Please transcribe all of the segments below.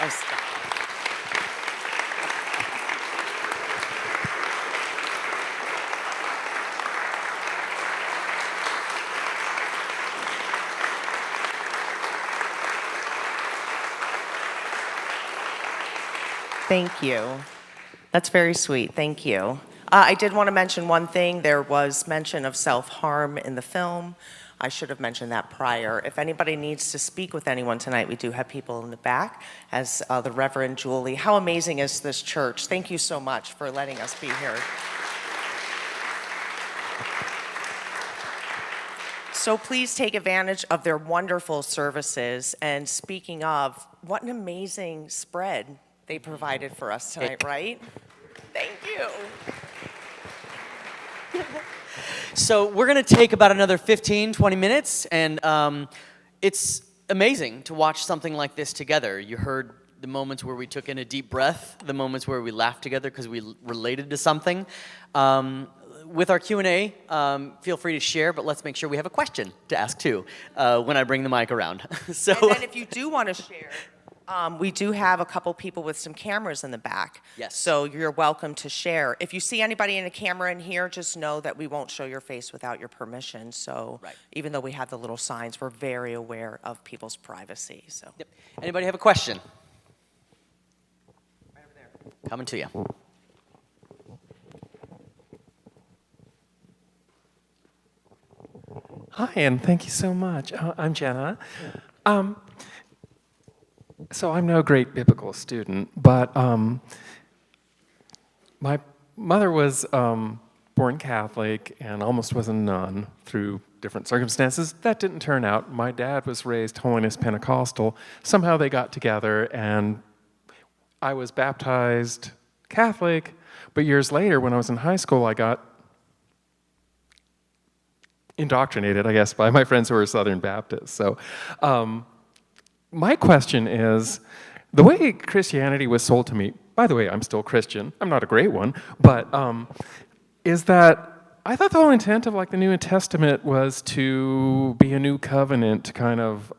Oh, stop. Thank you. That's very sweet. Thank you. I did want to mention one thing. There was mention of self-harm in the film. I should have mentioned that prior. If anybody needs to speak with anyone tonight, we do have people in the back, as the Reverend Julie. How amazing is this church? Thank you so much for letting us be here. So please take advantage of their wonderful services. And speaking of, what an amazing spread they provided for us tonight, right? Thank you. So we're going to take about another 15, 20 minutes, and it's amazing to watch something like this together. You heard the moments where we took in a deep breath, the moments where we laughed together because we related to something. With our Q&A, feel free to share, but let's make sure we have a question to ask too when I bring the mic around. So, And then if you do want to share, we do have a couple people with some cameras in the back. Yes. So you're welcome to share. If you see anybody in a camera in here, just know that we won't show your face without your permission. So Right. even though we have the little signs, we're very aware of people's privacy. So. Yep. Anybody have a question? Right over there. Coming to you. Hi, and thank you so much. I'm Jenna. So I'm no great biblical student, but my mother was born Catholic and almost was a nun through different circumstances. That didn't turn out. My dad was raised Holiness Pentecostal. Somehow they got together, and I was baptized Catholic, but years later, when I was in high school, I got indoctrinated, I guess, by my friends who were Southern Baptists. So my question is, the way Christianity was sold to me, by the way, I'm still Christian, I'm not a great one, but is that I thought the whole intent of like the New Testament was to be a new covenant, to kind of,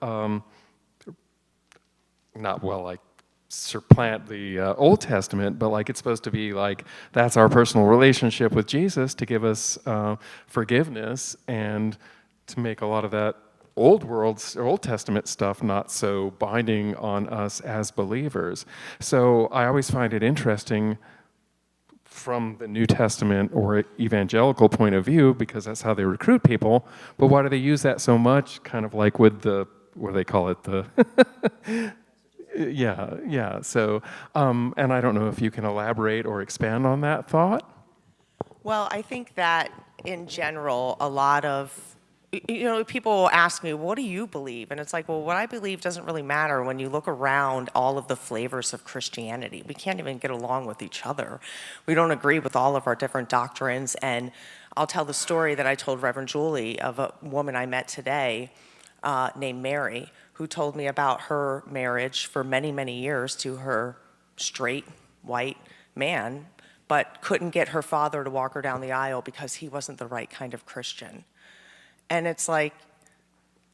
like supplant the Old Testament, but like it's supposed to be like that's our personal relationship with Jesus to give us forgiveness and to make a lot of that Old Testament stuff not so binding on us as believers. So I always find it interesting from the New Testament or evangelical point of view, because that's how they recruit people, but why do they use that so much, kind of like with the, what do they call it, the Yeah. So, and I don't know if you can elaborate or expand on that thought. Well, I think that in general, a lot of, people will ask me, what do you believe? And it's like, well, what I believe doesn't really matter when you look around all of the flavors of Christianity. We can't even get along with each other. We don't agree with all of our different doctrines. And I'll tell the story that I told Reverend Julie of a woman I met today named Mary, who told me about her marriage for many, many years to her straight, white man, but couldn't get her father to walk her down the aisle because he wasn't the right kind of Christian. And it's like,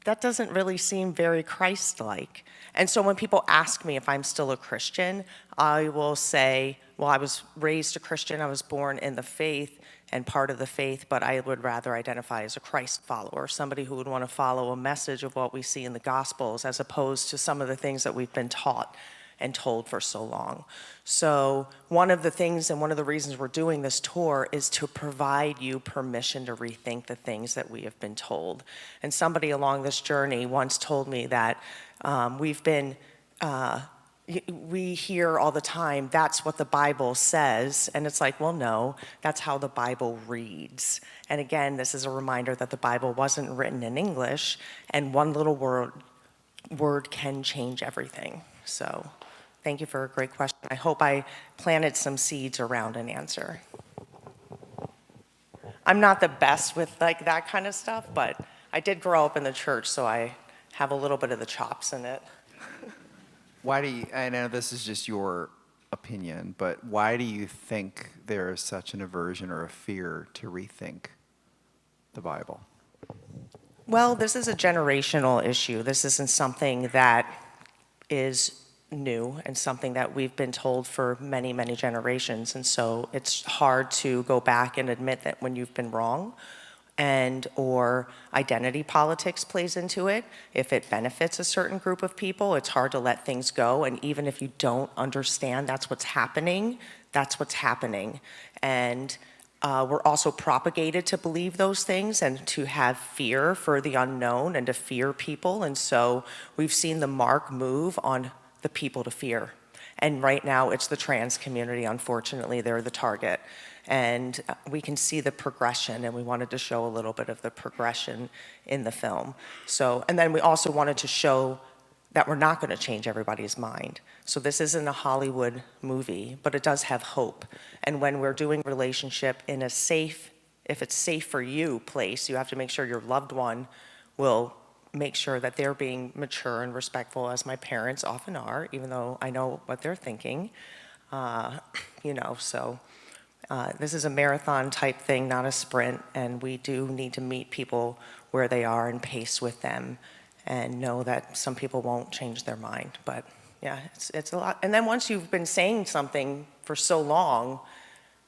that doesn't really seem very Christ-like. And so when people ask me if I'm still a Christian, I will say, well, I was raised a Christian, I was born in the faith and part of the faith, but I would rather identify as a Christ follower, somebody who would want to follow a message of what we see in the Gospels as opposed to some of the things that we've been taught and told for so long. So one of the things and one of the reasons we're doing this tour is to provide you permission to rethink the things that we have been told. And somebody along this journey once told me that we hear all the time, that's what the Bible says. And it's like, well, no, that's how the Bible reads. And again, this is a reminder that the Bible wasn't written in English, and one little word can change everything. So thank you for a great question. I hope I planted some seeds around an answer. I'm not the best with like that kind of stuff, but I did grow up in the church, so I have a little bit of the chops in it. Why do you, I know this is just your opinion, but why do you think there is such an aversion or a fear to rethink the Bible? Well, this is a generational issue. This isn't something that is new and something that we've been told for many, many generations. And so it's hard to go back and admit that when you've been wrong, and or identity politics plays into it. If it benefits a certain group of people, it's hard to let things go. And even if you don't understand that's what's happening, that's what's happening. And we're also propagated to believe those things and to have fear for the unknown and to fear people. And so we've seen the mark move on the people to fear. And right now it's the trans community, unfortunately, they're the target. And we can see the progression, and we wanted to show a little bit of the progression in the film. So, and then we also wanted to show that we're not going to change everybody's mind. So this isn't a Hollywood movie, but it does have hope. And when we're doing relationship in a safe, if it's safe for you place, you have to make sure your loved one will make sure that they're being mature and respectful, as my parents often are, even though I know what they're thinking. So this is a marathon type thing, not a sprint, and we do need to meet people where they are and pace with them and know that some people won't change their mind. But yeah, it's a lot. And then once you've been saying something for so long,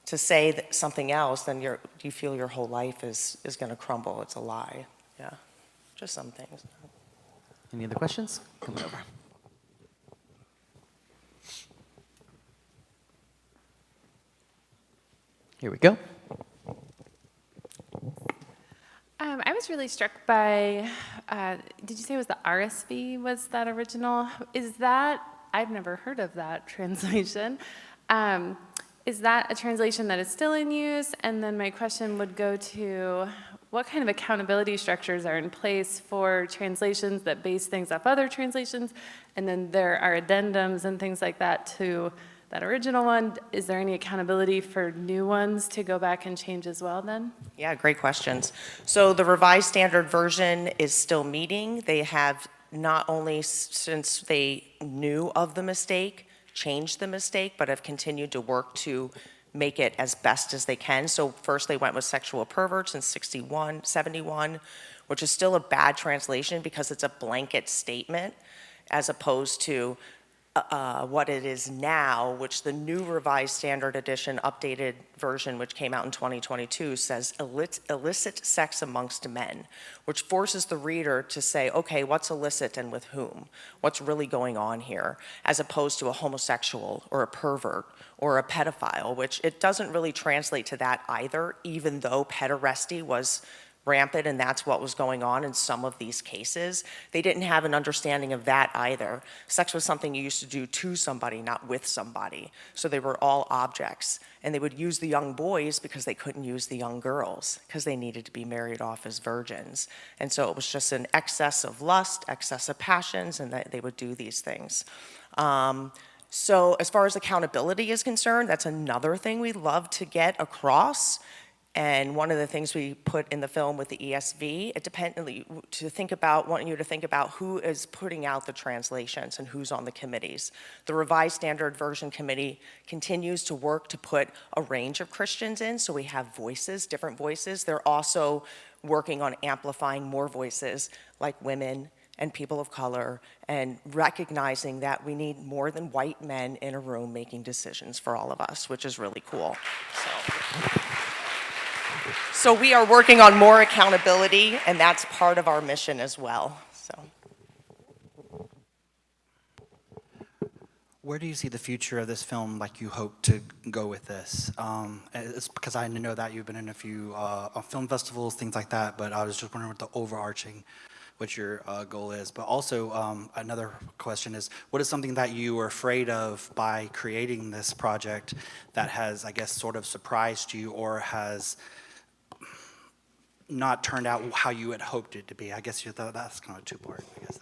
to say something else, then you feel your whole life is going to crumble. It's a lie. Yeah, just some things. Any other questions? Come on over. Here we go. I was really struck by, did you say it was the RSV, was that original? Is that, I've never heard of that translation. Is that a translation that is still in use? And then my question would go to, what kind of accountability structures are in place for translations that base things off other translations? And then there are addendums and things like that to that original one. Is there any accountability for new ones to go back and change as well then? Yeah, great questions. So the Revised Standard Version is still meeting. They have not only since they knew of the mistake, changed the mistake, but have continued to work to make it as best as they can. So first they went with sexual perverts in 71, which is still a bad translation because it's a blanket statement as opposed to what it is now, which the new Revised Standard Edition updated version, which came out in 2022, says illicit sex amongst men, which forces the reader to say, okay, what's illicit and with whom? What's really going on here? As opposed to a homosexual or a pervert or a pedophile, which it doesn't really translate to that either, even though pederasty was rampant and that's what was going on in some of these cases. They didn't have an understanding of that either. Sex was something you used to do to somebody, not with somebody. So they were all objects. And they would use the young boys because they couldn't use the young girls because they needed to be married off as virgins. And so it was just an excess of lust, excess of passions, and that they would do these things. So as far as accountability is concerned, that's another thing we love to get across. And one of the things we put in the film with the ESV, wanting you to think about who is putting out the translations and who's on the committees. The Revised Standard Version Committee continues to work to put a range of Christians in, so we have voices, different voices. They're also working on amplifying more voices like women and people of color, and recognizing that we need more than white men in a room making decisions for all of us, which is really cool. So we are working on more accountability, and that's part of our mission as well. So, where do you see the future of this film, like you hope to go with this? It's because I know that you've been in a few film festivals, things like that, but I was just wondering what the overarching, what your goal is. But also, another question is, what is something that you were afraid of by creating this project that has, I guess, sort of surprised you or has not turned out how you had hoped it to be? I guess that's kind of two-part, I guess.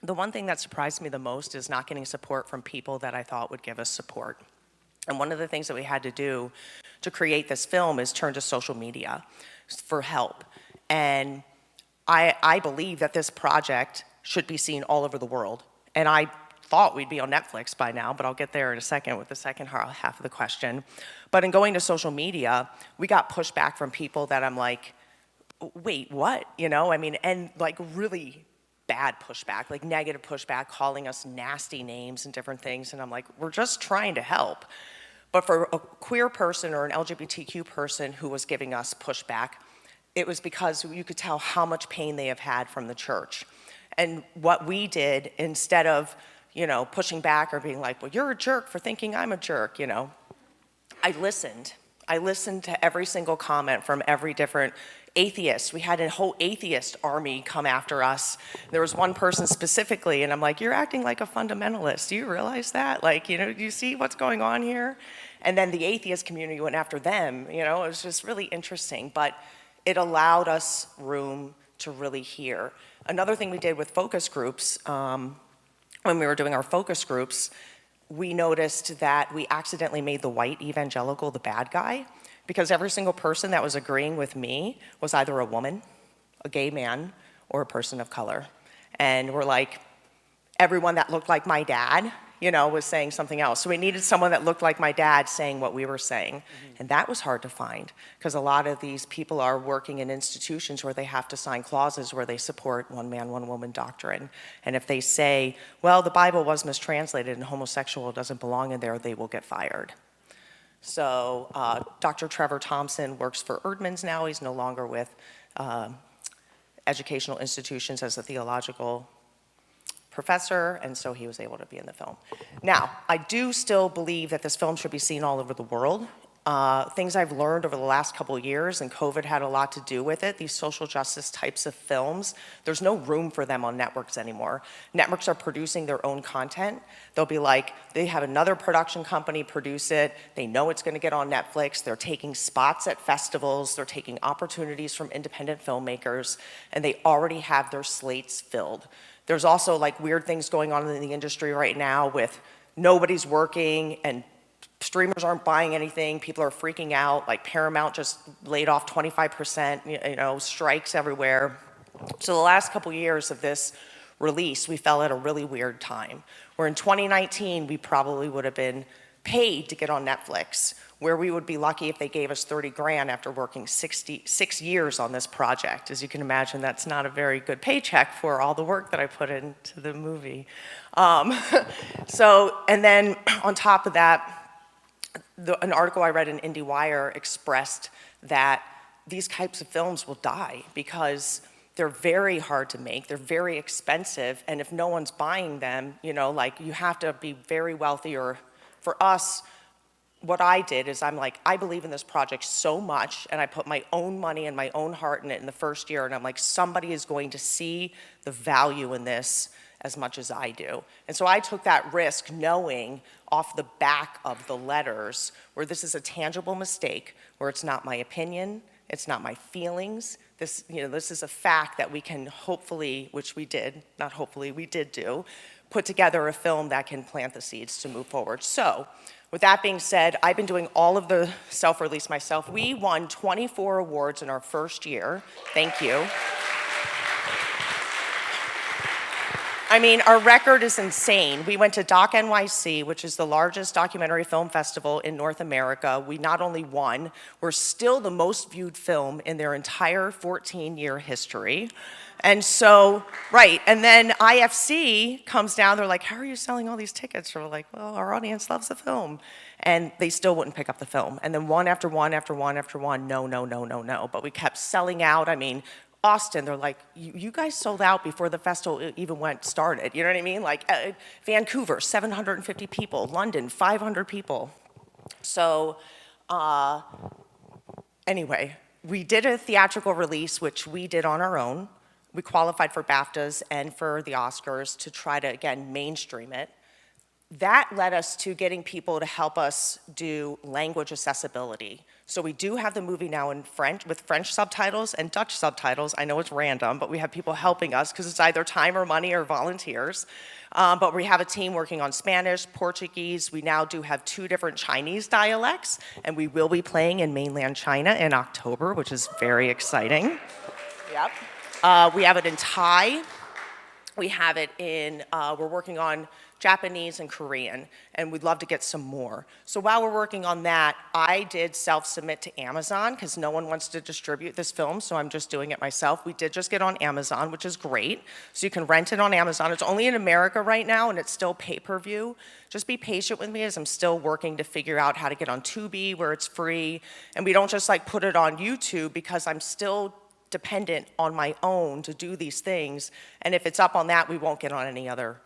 the one thing that surprised me the most is not getting support from people that I thought would give us support. And one of the things that we had to do to create this film is turn to social media for help. And I believe that this project should be seen all over the world. And I thought we'd be on Netflix by now, but I'll get there in a second with the second half of the question. But in going to social media, we got pushback from people that I'm like, wait, what? You know, I mean, and like really bad pushback, like negative pushback, calling us nasty names and different things. And I'm like, we're just trying to help. But for a queer person or an LGBTQ person who was giving us pushback, it was because you could tell how much pain they have had from the church. And what we did, instead of, pushing back or being like, well, you're a jerk for thinking I'm a jerk, I listened. I listened to every single comment from every different atheist. We had a whole atheist army come after us. There was one person specifically, and I'm like, you're acting like a fundamentalist. Do you realize that? Like, do you see what's going on here? And then the atheist community went after them. It was just really interesting. But it allowed us room to really hear. Another thing we did with focus groups, when we were doing our focus groups, we noticed that we accidentally made the white evangelical the bad guy, because every single person that was agreeing with me was either a woman, a gay man, or a person of color. And we're like, everyone that looked like my dad, was saying something else. So we needed someone that looked like my dad saying what we were saying. Mm-hmm. And that was hard to find, because a lot of these people are working in institutions where they have to sign clauses where they support one man, one woman doctrine. And if they say, well, the Bible was mistranslated and homosexual doesn't belong in there, they will get fired. So Dr. Trevor Thompson works for Erdman's now. He's no longer with educational institutions as a theological professor, and so he was able to be in the film. Now, I do still believe that this film should be seen all over the world. Things I've learned over the last couple of years, and COVID had a lot to do with it, these social justice types of films, there's no room for them on networks anymore. Networks are producing their own content. They'll be like, they have another production company produce it, they know it's gonna get on Netflix, they're taking spots at festivals, they're taking opportunities from independent filmmakers, and they already have their slates filled. There's also like weird things going on in the industry right now with nobody's working and streamers aren't buying anything, people are freaking out, like Paramount just laid off 25%, strikes everywhere. So the last couple years of this release, we fell at a really weird time, where in 2019, we probably would have been paid to get on Netflix, where we would be lucky if they gave us 30 grand after working 6 years on this project. As you can imagine, that's not a very good paycheck for all the work that I put into the movie. And then on top of that, an article I read in IndieWire expressed that these types of films will die because they're very hard to make, they're very expensive, and if no one's buying them, you have to be very wealthy. Or for us, what I did is I'm like, I believe in this project so much, and I put my own money and my own heart in it in the first year, and I'm like, somebody is going to see the value in this as much as I do. And so I took that risk knowing off the back of the letters where this is a tangible mistake, where it's not my opinion, it's not my feelings. This is a fact that we can hopefully, which we did, not hopefully, we did do, put together a film that can plant the seeds to move forward. So, with that being said, I've been doing all of the self-release myself. We won 24 awards in our first year. Thank you. I mean, our record is insane. We went to Doc NYC, which is the largest documentary film festival in North America. We not only won, we're still the most viewed film in their entire 14-year history. And so, right, and then IFC comes down, they're like, how are you selling all these tickets? We're like, well, our audience loves the film. And they still wouldn't pick up the film. And then one after one after one after one, no. But we kept selling out. I mean, Austin, they're like, you guys sold out before the festival even started. You know what I mean? Like Vancouver, 750 people. London, 500 people. So anyway, we did a theatrical release, which we did on our own. We qualified for BAFTAs and for the Oscars to try to, again, mainstream it. That led us to getting people to help us do language accessibility. So we do have the movie now in French, with French subtitles and Dutch subtitles. I know it's random, but we have people helping us because it's either time or money or volunteers. But we have a team working on Spanish, Portuguese. We now do have 2 different Chinese dialects, and we will be playing in mainland China in October, which is very exciting. Yep. We have it in Thai, We have it in, we're working on Japanese and Korean, and we'd love to get some more. So while we're working on that, I did self-submit to Amazon because no one wants to distribute this film, so I'm just doing it myself. We did just get on Amazon, which is great. So you can rent it on Amazon. It's only in America right now, and it's still pay-per-view. Just be patient with me as I'm still working to figure out how to get on Tubi where it's free. And we don't just like put it on YouTube because I'm still dependent on my own to do these things. And if it's up on that, we won't get on any other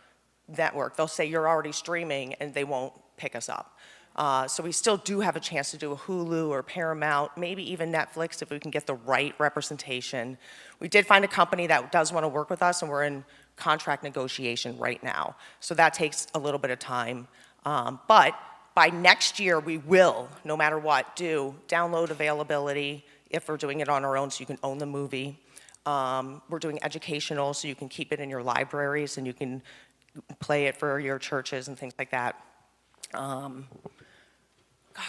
network. They'll say you're already streaming and they won't pick us up. So we still do have a chance to do a Hulu or Paramount, maybe even Netflix if we can get the right representation. We did find a company that does want to work with us, and we're in contract negotiation right now. So that takes a little bit of time. But by next year, we will, no matter what, do download availability if we're doing it on our own so you can own the movie. We're doing educational so you can keep it in your libraries and you can play it for your churches and things like that. Gosh,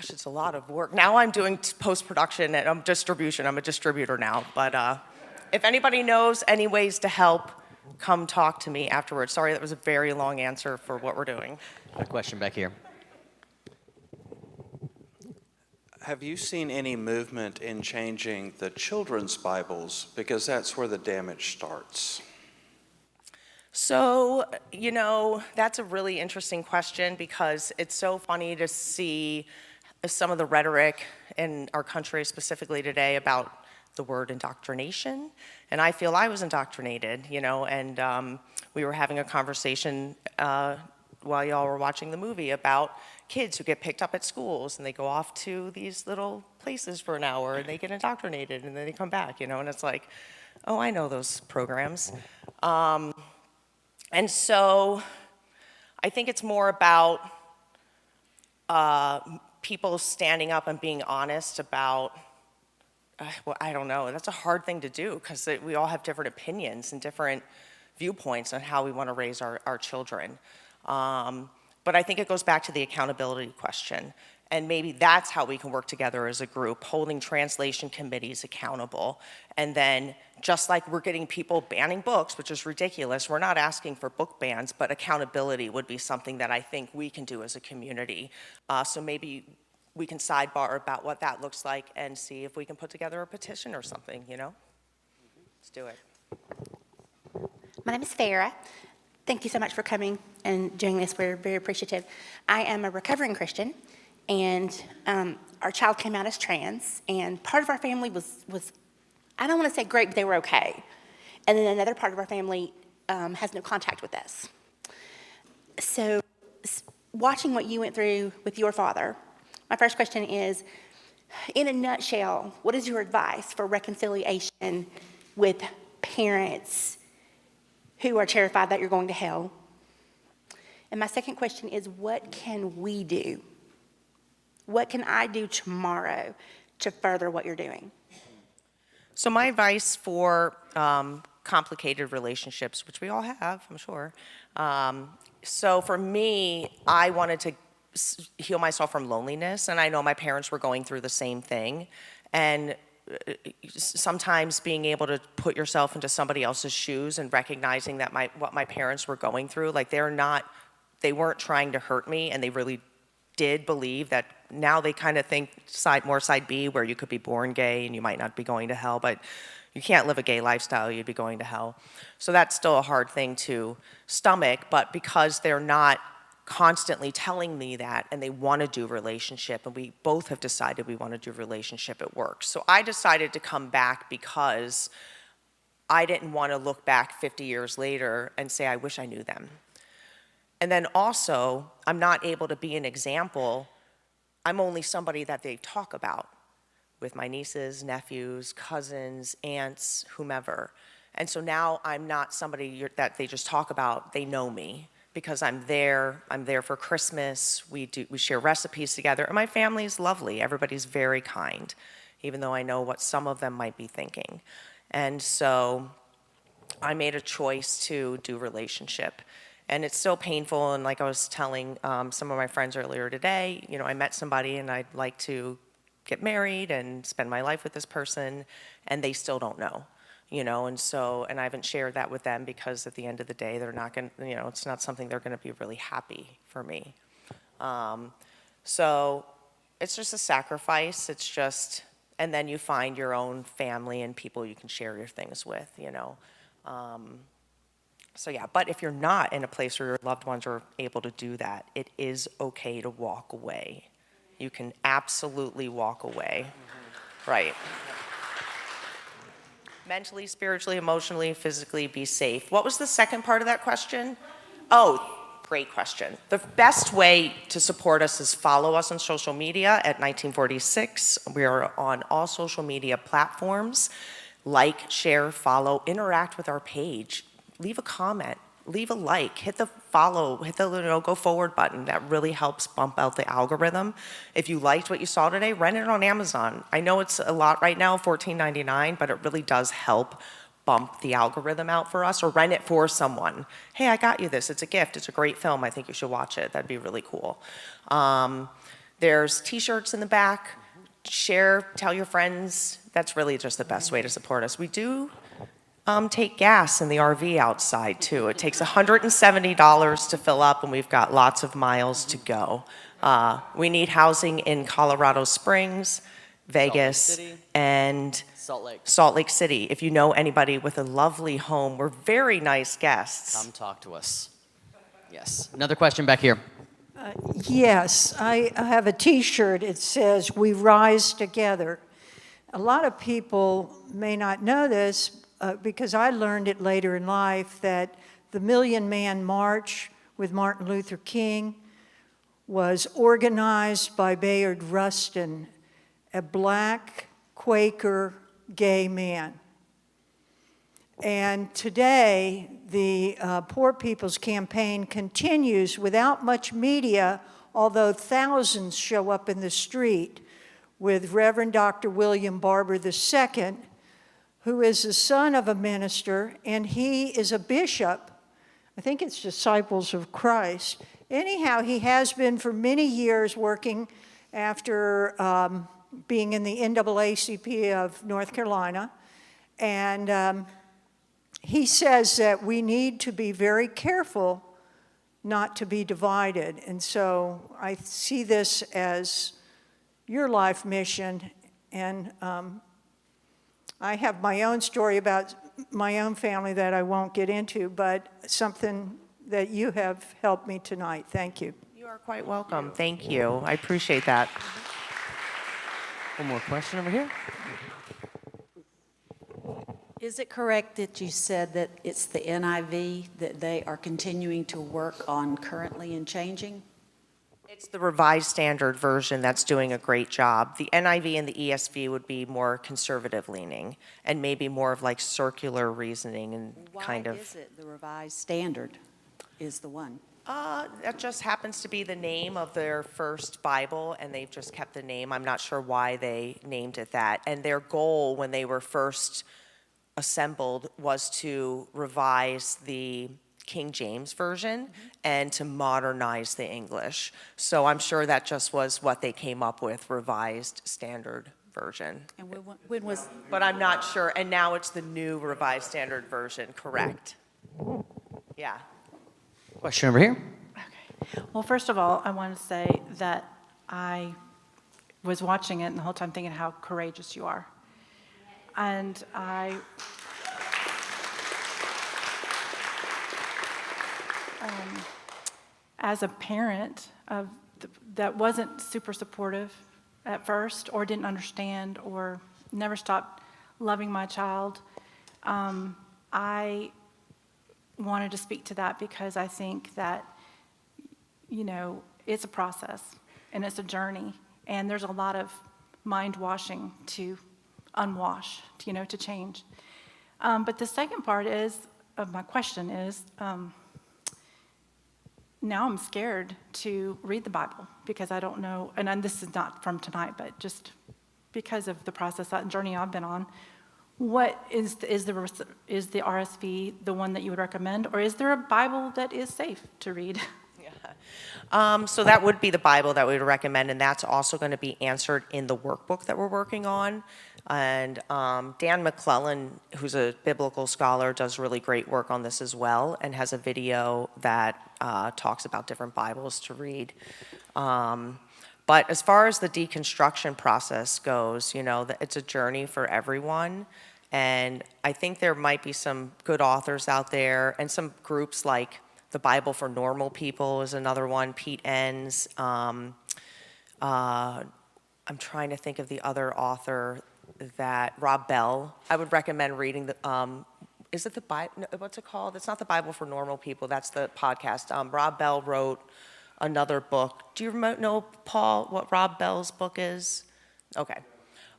it's a lot of work. Now I'm doing post-production and distribution. I'm a distributor now. But if anybody knows any ways to help, come talk to me afterwards. Sorry, that was a very long answer for what we're doing. A question back here. Have you seen any movement in changing the children's Bibles? Because that's where the damage starts. So, you know, that's a really interesting question because it's so funny to see some of the rhetoric in our country, specifically today, about the word indoctrination. And I feel I was indoctrinated, you know, and we were having a conversation while y'all were watching the movie about kids who get picked up at schools and they go off to these little places for an hour and they get indoctrinated and then they come back, you know, and it's like, oh, I know those programs. And so I think it's more about people standing up and being honest about, well, I don't know, that's a hard thing to do because we all have different opinions and different viewpoints on how we want to raise our children. But I think it goes back to the accountability question. And maybe that's how we can work together as a group, holding translation committees accountable. And then just like we're getting people banning books, which is ridiculous, we're not asking for book bans, but accountability would be something that I think we can do as a community. So maybe we can sidebar about what that looks like and see if we can put together a petition or something, you know? Let's do it. My name is Farah. Thank you so much for coming and doing this. We're very appreciative. I am a recovering Christian, and our child came out as trans, and part of our family was I don't want to say great, but they were okay. And then another part of our family has no contact with us. So watching what you went through with your father, my first question is, in a nutshell, what is your advice for reconciliation with parents who are terrified that you're going to hell? And my second question is, what can we do? What can I do tomorrow to further what you're doing? So my advice for complicated relationships, which we all have, I'm sure. So for me, I wanted to heal myself from loneliness, and I know my parents were going through the same thing. And sometimes being able to put yourself into somebody else's shoes and recognizing that what my parents were going through, like they weren't trying to hurt me, and they really did believe that. Now they kind of think more side B, where you could be born gay and you might not be going to hell, but you can't live a gay lifestyle, you'd be going to hell. So that's still a hard thing to stomach, but because they're not constantly telling me that and they want to do relationship, and we both have decided we want to do relationship, it works. So I decided to come back because I didn't want to look back 50 years later and say, I wish I knew them. And then also, I'm not able to be an example. I'm only somebody that they talk about with my nieces, nephews, cousins, aunts, whomever. And so now I'm not somebody that they just talk about, they know me because I'm there for Christmas, we share recipes together, and my family's lovely, everybody's very kind, even though I know what some of them might be thinking. And so I made a choice to do relationship. And it's still painful, and like I was telling some of my friends earlier today, you know, I met somebody and I'd like to get married and spend my life with this person, and they still don't know. and so, and I haven't shared that with them because at the end of the day, they're not going to, it's not something they're going to be really happy for me. So it's just a sacrifice. It's just, and then you find your own family and people you can share your things with. So yeah, but if you're not in a place where your loved ones are able to do that, it is okay to walk away. You can absolutely walk away. Right. Mentally, spiritually, emotionally, physically, be safe. What was the second part of that question? Oh, great question. The best way to support us is follow us on social media at 1946. We are on all social media platforms. Like, share, follow, interact with our page. Leave a comment, leave a like, hit the follow, hit the go forward button. That really helps bump out the algorithm. If you liked what you saw today, rent it on Amazon. I know it's a lot right now, $14.99, but it really does help bump the algorithm out for us, or rent it for someone. Hey, I got you this. It's a gift. It's a great film. I think you should watch it. That'd be really cool. There's t-shirts in the back. Share, tell your friends. That's really just the best way to support us. We do take gas in the RV outside too. It takes $170 to fill up, and we've got lots of miles to go. We need housing in Colorado Springs, Vegas, and Salt Lake City. If you know anybody with a lovely home, we're very nice guests. Come talk to us. Yes. Another question back here. Yes, I have a T-shirt. It says, "We rise together." A lot of people may not know this, because I learned it later in life, that the Million Man March with Martin Luther King was organized by Bayard Rustin, a black Quaker gay man. And today, the Poor People's Campaign continues without much media, although thousands show up in the street, with Reverend Dr. William Barber II, who is the son of a minister, and he is a bishop. I think it's Disciples of Christ. Anyhow, he has been for many years working after being in the NAACP of North Carolina. And he says that we need to be very careful not to be divided. And so I see this as your life mission, and I have my own story about my own family that I won't get into, but something that you have helped me tonight. Thank you. You are quite welcome. Thank you. I appreciate that. One more question over here. Is it correct that you said that it's the NIV that they are continuing to work on currently and changing? It's the Revised Standard Version that's doing a great job. The NIV and the ESV would be more conservative leaning and maybe more of like circular reasoning and kind of. Why is it the Revised Standard is the one? That just happens to be the name of their first Bible, and they've just kept the name. I'm not sure why they named it that. And their goal when they were first assembled was to revise the King James Version and to modernize the English. So I'm sure that just was what they came up with, Revised Standard Version. And when was? But I'm not sure. And now it's the new Revised Standard Version, correct? Yeah. Question over here. Okay. Well, first of all, I want to say that I was watching it and the whole time thinking how courageous you are. And as a parent that wasn't super supportive at first, or didn't understand, or never stopped loving my child, I wanted to speak to that because I think that, it's a process and it's a journey, and there's a lot of mind washing to unwash, to change. But the second part of my question is, now I'm scared to read the Bible because I don't know, and this is not from tonight, but just because of the process, that journey I've been on. What is the RSV the one that you would recommend, or is there a Bible that is safe to read? So that would be the Bible that we would recommend, and that's also going to be answered in the workbook that we're working on. And Dan McClellan, who's a biblical scholar, does really great work on this as well, and has a video that talks about different Bibles to read. But as far as the deconstruction process goes, it's a journey for everyone. And I think there might be some good authors out there, and some groups like the Bible for Normal People is another one, Pete Enns. I'm trying to think of the other author that, Rob Bell. I would recommend reading is it the Bible, what's it called? It's not the Bible for Normal People, that's the podcast. Rob Bell wrote another book. Do you know, Paul, what Rob Bell's book is? Okay.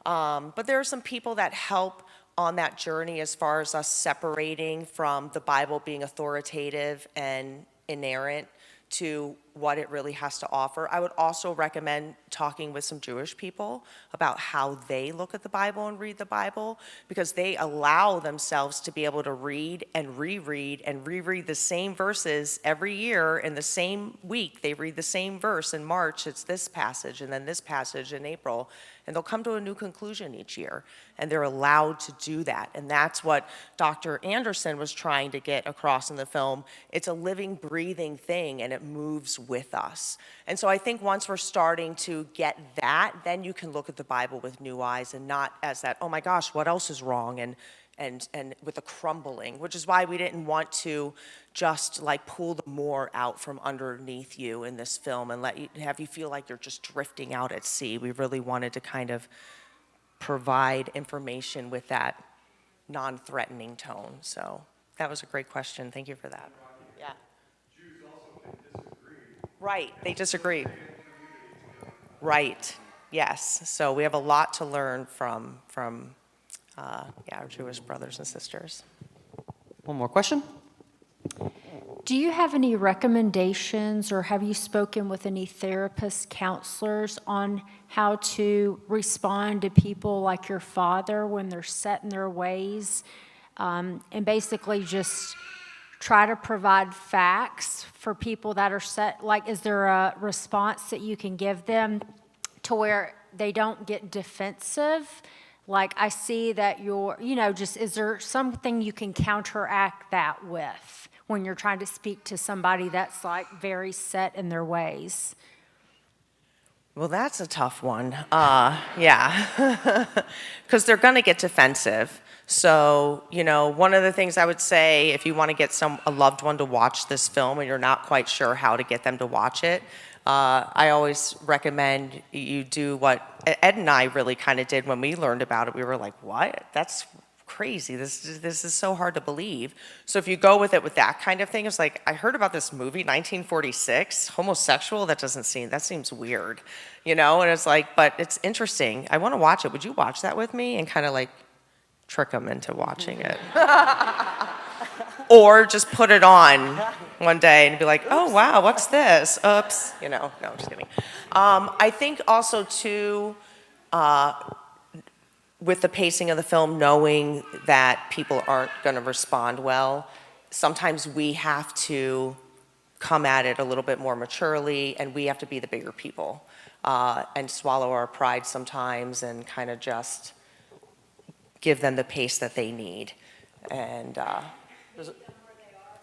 But there are some people that help on that journey as far as us separating from the Bible being authoritative and inerrant to what it really has to offer. I would also recommend talking with some Jewish people about how they look at the Bible and read the Bible, because they allow themselves to be able to read and reread the same verses every year in the same week. They read the same verse in March, it's this passage, and then this passage in April, and they'll come to a new conclusion each year, and they're allowed to do that. And that's what Dr. Anderson was trying to get across in the film. It's a living, breathing thing, and it moves with us. And so I think once we're starting to get that, then you can look at the Bible with new eyes, and not as that, oh my gosh, what else is wrong? And with a crumbling, which is why we didn't want to just like pull the moor out from underneath you in this film and have you feel like you're just drifting out at sea. We really wanted to kind of provide information with that non-threatening tone. So that was a great question. Thank you for that. Yeah. Jews also disagree. Right, they disagree. Right, yes. So we have a lot to learn from our Jewish brothers and sisters. One more question. Do you have any recommendations, or have you spoken with any therapists, counselors on how to respond to people like your father when they're set in their ways, and basically just try to provide facts for people that are set? Like, is there a response that you can give them to where they don't get defensive? Like, I see that is there something you can counteract that with when you're trying to speak to somebody that's like very set in their ways? Well, that's a tough one. Yeah, because they're going to get defensive. So, one of the things I would say, if you want to get a loved one to watch this film and you're not quite sure how to get them to watch it, I always recommend you do what Ed and I really kind of did when we learned about it. We were like, what? That's crazy. This is so hard to believe. So if you go with it with that kind of thing, it's like, I heard about this movie, 1946, homosexual, that seems weird, And it's like, but it's interesting. I want to watch it. Would you watch that with me? And kind of like trick them into watching it. Or just put it on one day and be like, oh, wow, what's this? Oops. No, I'm just kidding. I think also, too, with the pacing of the film, knowing that people aren't going to respond well, sometimes we have to come at it a little bit more maturely, and we have to be the bigger people and swallow our pride sometimes and kind of just give them the pace that they need. And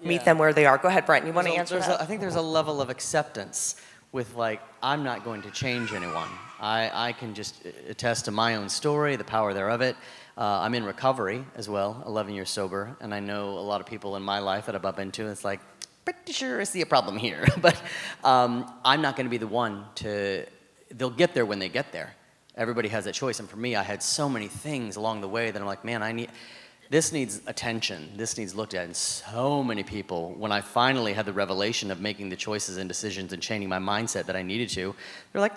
meet them where they are. Go ahead, Brent. You want to answer that? I think there's a level of acceptance with, like, I'm not going to change anyone. I can just attest to my own story, the power thereof it. I'm in recovery as well, 11 years sober, and I know a lot of people in my life that I've bumped into, and it's like, pretty sure I see a problem here. But I'm not going to be the one they'll get there when they get there. Everybody has that choice, and for me, I had so many things along the way that I'm like, man, this needs attention. This needs looked at. And so many people, when I finally had the revelation of making the choices and decisions and changing my mindset that I needed to, they're like,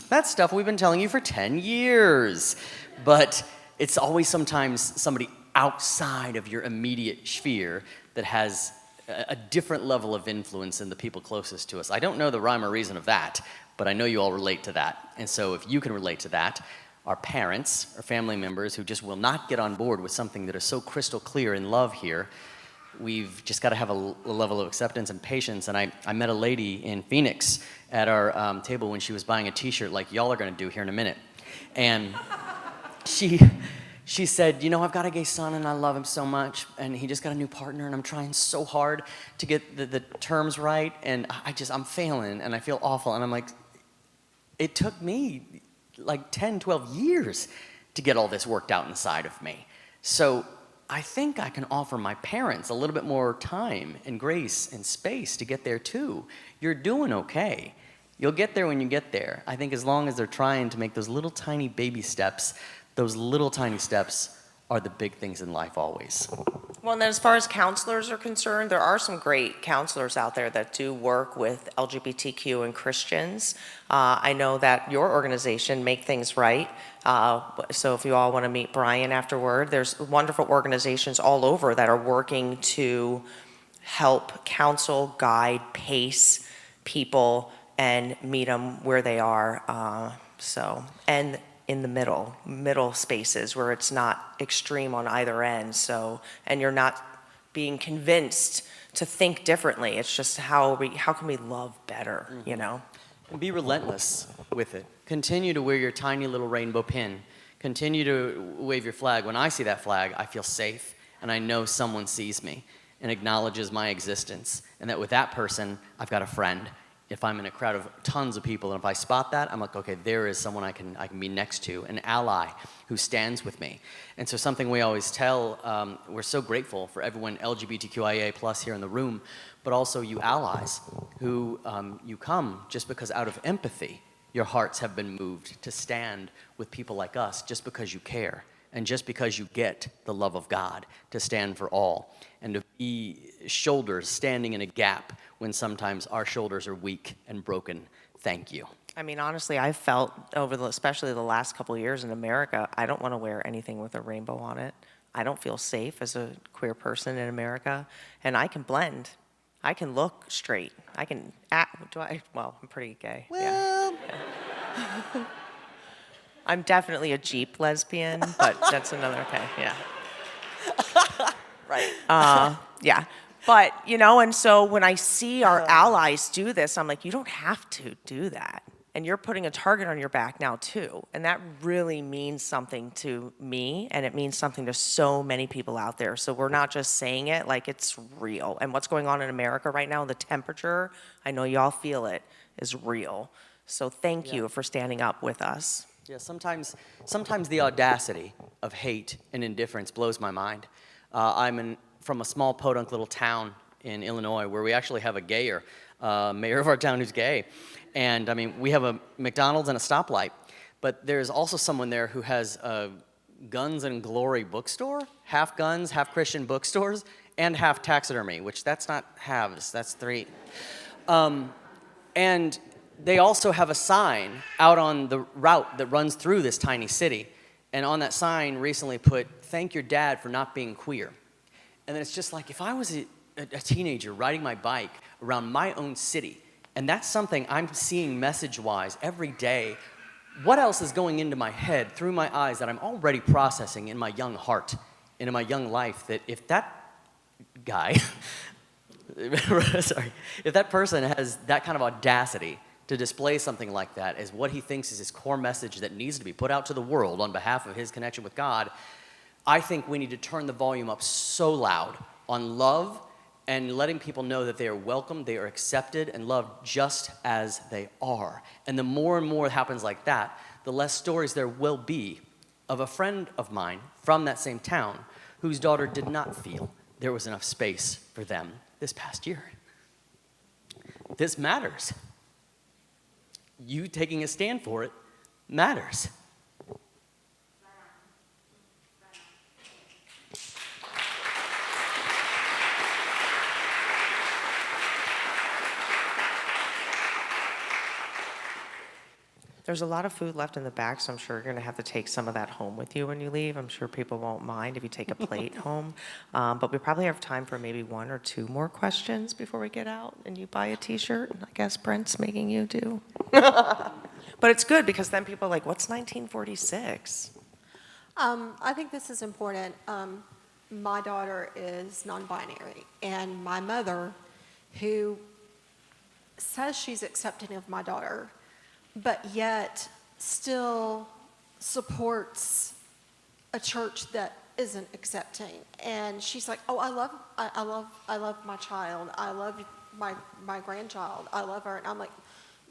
that's stuff we've been telling you for 10 years. But it's always sometimes somebody outside of your immediate sphere that has a different level of influence than the people closest to us. I don't know the rhyme or reason of that, but I know you all relate to that. And so if you can relate to that, our parents or family members who just will not get on board with something that is so crystal clear in love here, we've just got to have a level of acceptance and patience. And I met a lady in Phoenix at our table when she was buying a t-shirt like y'all are going to do here in a minute. And she said, you know, I've got a gay son and I love him so much, and he just got a new partner and I'm trying so hard to get the terms right, and I'm failing and I feel awful. And I'm like, it took me like 10, 12 years to get all this worked out inside of me. So I think I can offer my parents a little bit more time and grace and space to get there too. You're doing okay. You'll get there when you get there. I think as long as they're trying to make those little tiny baby steps, those little tiny steps are the big things in life always. Well, and then as far as counselors are concerned, there are some great counselors out there that do work with LGBTQ and Christians. I know that your organization, Make Things Right, so if you all want to meet Brian afterward, there's wonderful organizations all over that are working to help counsel, guide, pace people, and meet them where they are. And in the middle spaces where it's not extreme on either end. So, and you're not being convinced to think differently. It's just how can we love better, you know? And be relentless with it. Continue to wear your tiny little rainbow pin. Continue to wave your flag. When I see that flag, I feel safe, and I know someone sees me and acknowledges my existence, and that with that person, I've got a friend. If I'm in a crowd of tons of people, and if I spot that, I'm like, okay, there is someone I can be next to, an ally who stands with me. And so something we always tell, we're so grateful for everyone LGBTQIA plus here in the room, but also you allies who you come just because out of empathy, your hearts have been moved to stand with people like us just because you care. And just because you get the love of God to stand for all, and to be shoulders standing in a gap when sometimes our shoulders are weak and broken. Thank you. I mean, honestly, I've felt especially the last couple of years in America, I don't want to wear anything with a rainbow on it. I don't feel safe as a queer person in America, and I can blend. I can look straight. I can act. Well, I'm pretty gay. Well. Yeah. I'm definitely a Jeep lesbian, but that's another thing. Yeah. Right. Yeah. But, and so when I see our allies do this, I'm like, you don't have to do that. And you're putting a target on your back now, too. And that really means something to me, and it means something to so many people out there. So we're not just saying it, like it's real. And what's going on in America right now, the temperature, I know y'all feel it, is real. So thank you for standing up with us. Yeah, sometimes the audacity of hate and indifference blows my mind. I'm from a small podunk little town in Illinois where we actually have a gayer mayor of our town who's gay. And I mean, we have a McDonald's and a stoplight, but there's also someone there who has a Guns and Glory bookstore, half guns, half Christian bookstores, and half taxidermy, which that's not halves, that's three. And they also have a sign out on the route that runs through this tiny city. And on that sign recently put, "Thank your dad for not being queer." And then it's just like, if I was a teenager riding my bike around my own city, and that's something I'm seeing message-wise every day, what else is going into my head through my eyes that I'm already processing in my young heart, and in my young life, that if that guy, sorry, if that person has that kind of audacity to display something like that as what he thinks is his core message that needs to be put out to the world on behalf of his connection with God, I think we need to turn the volume up so loud on love and letting people know that they are welcome, they are accepted and loved just as they are. And the more and more it happens like that, the less stories there will be of a friend of mine from that same town whose daughter did not feel there was enough space for them this past year. This matters. You taking a stand for it matters. There's a lot of food left in the back, so I'm sure you're going to have to take some of that home with you when you leave. I'm sure people won't mind if you take a plate home. But we probably have time for maybe one or two more questions before we get out and you buy a T-shirt. I guess Brent's making you do. But it's good because then people are like, what's 1946? I think this is important. My daughter is non-binary, and my mother, who says she's accepting of my daughter, but yet still supports a church that isn't accepting. And she's like, oh, I love my child. I love my grandchild. I love her. And I'm like,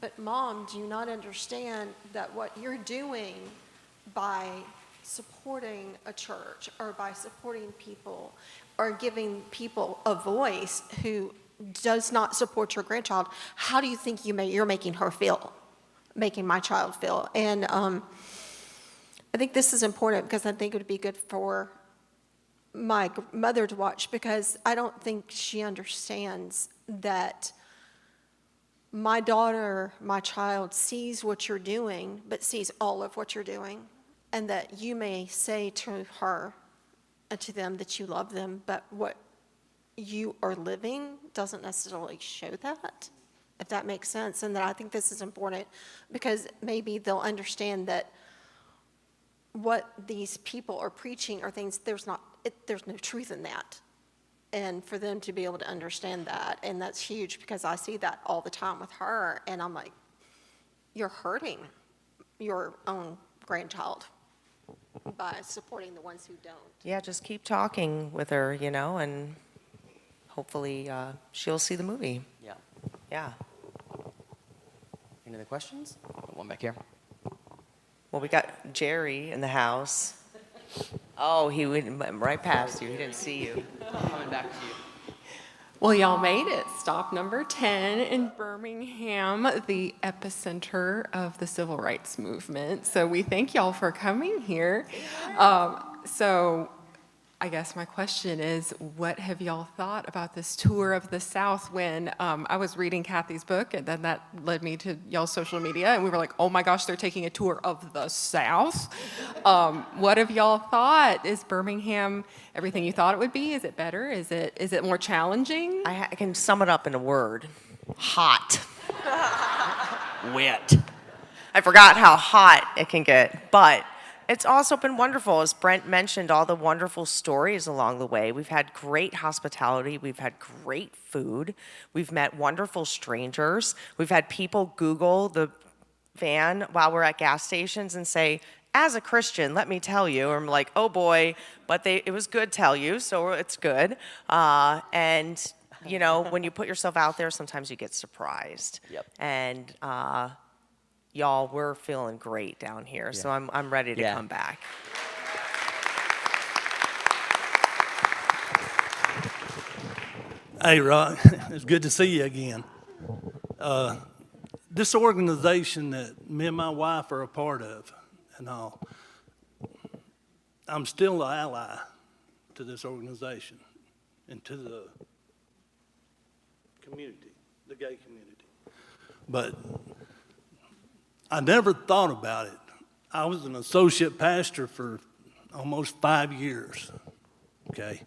but Mom, do you not understand that what you're doing by supporting a church or by supporting people or giving people a voice who does not support your grandchild, how do you think you're making her feel, making my child feel? And I think this is important because I think it would be good for my mother to watch, because I don't think she understands that my daughter, my child, sees what you're doing, but sees all of what you're doing. And that you may say to her and to them that you love them, but what you are living doesn't necessarily show that, if that makes sense. And that I think this is important because maybe they'll understand that what these people are preaching are things, there's no truth in that. And for them to be able to understand that, and that's huge because I see that all the time with her, and I'm like, you're hurting your own grandchild by supporting the ones who don't. Yeah, just keep talking with her, and hopefully she'll see the movie. Yeah. Yeah. Any other questions? One back here. Well, we got Jerry in the house. Oh, he went right past you. He didn't see you. Coming back to you. Well, y'all made it. Stop number 10 in Birmingham, the epicenter of the civil rights movement. So we thank y'all for coming here. So I guess my question is, what have y'all thought about this tour of the South? When I was reading Kathy's book, and then that led me to y'all's social media, and we were like, oh my gosh, they're taking a tour of the South. What have y'all thought? Is Birmingham everything you thought it would be? Is it better? Is it more challenging? I can sum it up in a word. Hot. Wet. I forgot how hot it can get, but it's also been wonderful. As Brent mentioned, all the wonderful stories along the way. We've had great hospitality. We've had great food. We've met wonderful strangers. We've had people Google the van while we're at gas stations and say, as a Christian, let me tell you. Or I'm like, oh boy, but it was good tell you, so it's good. And when you put yourself out there, sometimes you get surprised. Yep. And y'all, we're feeling great down here, so I'm ready to come back. Hey, Rock, it's good to see you again. This organization that me and my wife are a part of and all, I'm still an ally to this organization and to the community, the gay community. But I never thought about it. I was an associate pastor for almost 5 years, okay?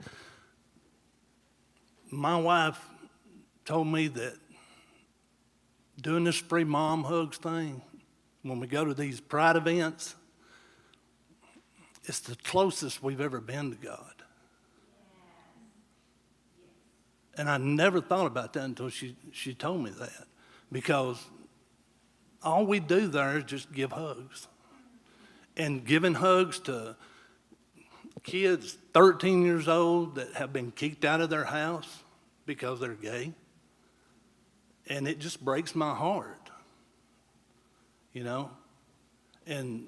My wife told me that doing this free mom hugs thing, when we go to these pride events, it's the closest we've ever been to God. And I never thought about that until she told me that, because all we do there is just give hugs. And giving hugs to kids 13 years old that have been kicked out of their house because they're gay. And it just breaks my heart, And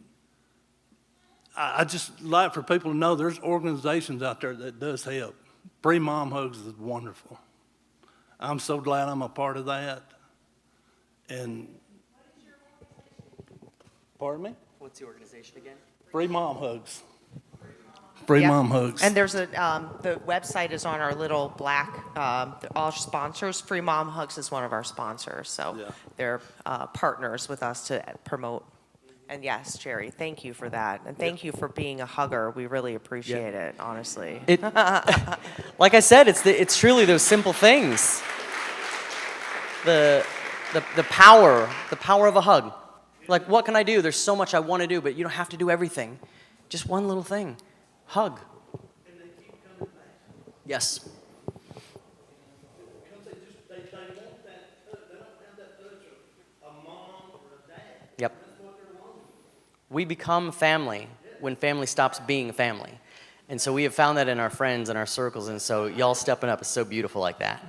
I just like for people to know there's organizations out there that does help. Free Mom Hugs is wonderful. I'm so glad I'm a part of that. And pardon me? What's the organization again? Free Mom Hugs. Free Mom Hugs. And there's the website is on our little black, all sponsors. Free Mom Hugs is one of our sponsors. So they're partners with us to promote. And yes, Jerry, thank you for that. And thank you for being a hugger. We really appreciate it, honestly. Like I said, it's truly those simple things. The power of a hug. Like, what can I do? There's so much I want to do, but you don't have to do everything. Just one little thing. Hug. And they keep coming back. Yes. Because they want that touch. They don't have that touch of a mom or a dad. Yep. That's what they're wanting. We become family when family stops being family. And so we have found that in our friends and our circles, and so y'all stepping up is so beautiful like that.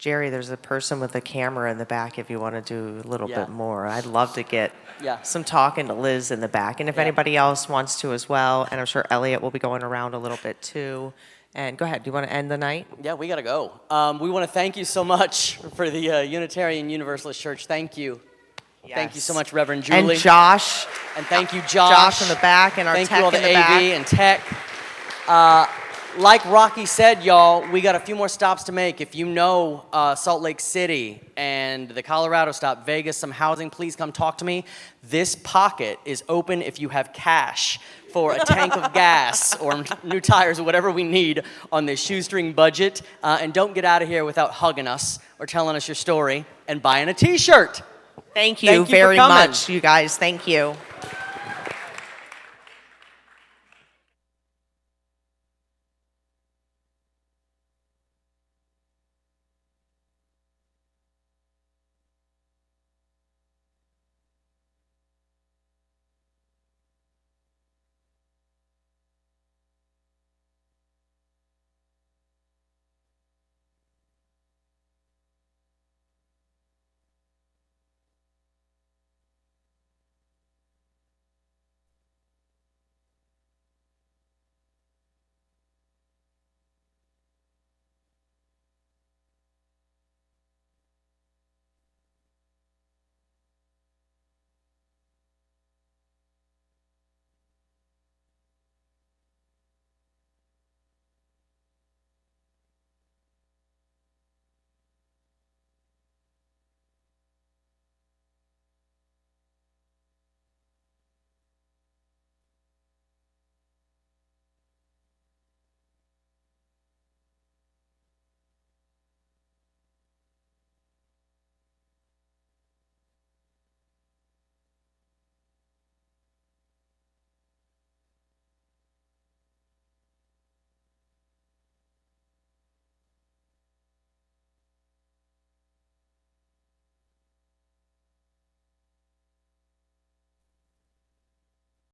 Jerry, there's a person with a camera in the back if you want to do a little Yeah. bit more. I'd love to get Yeah. some talking to Liz in the back. And if Yeah. anybody else wants to as well, and I'm sure Elliot will be going around a little bit too. And go ahead, do you want to end the night? Yeah, we got to go. We want to thank you so much for the Unitarian Universalist Church. Thank you. Thank you so much, Reverend Julie. And Josh. And thank you, Josh. Josh in the back and our thank tech you all the in the AV back. and tech. Like Rocky said, y'all, we got a few more stops to make. If you know Salt Lake City and the Colorado stop, Vegas, some housing, please come talk to me. This pocket is open if you have cash for a tank of gas or new tires or whatever we need on this shoestring budget. And don't get out of here without hugging us or telling us your story and buying a t-shirt. Thank you for very coming. much, you guys. Thank you.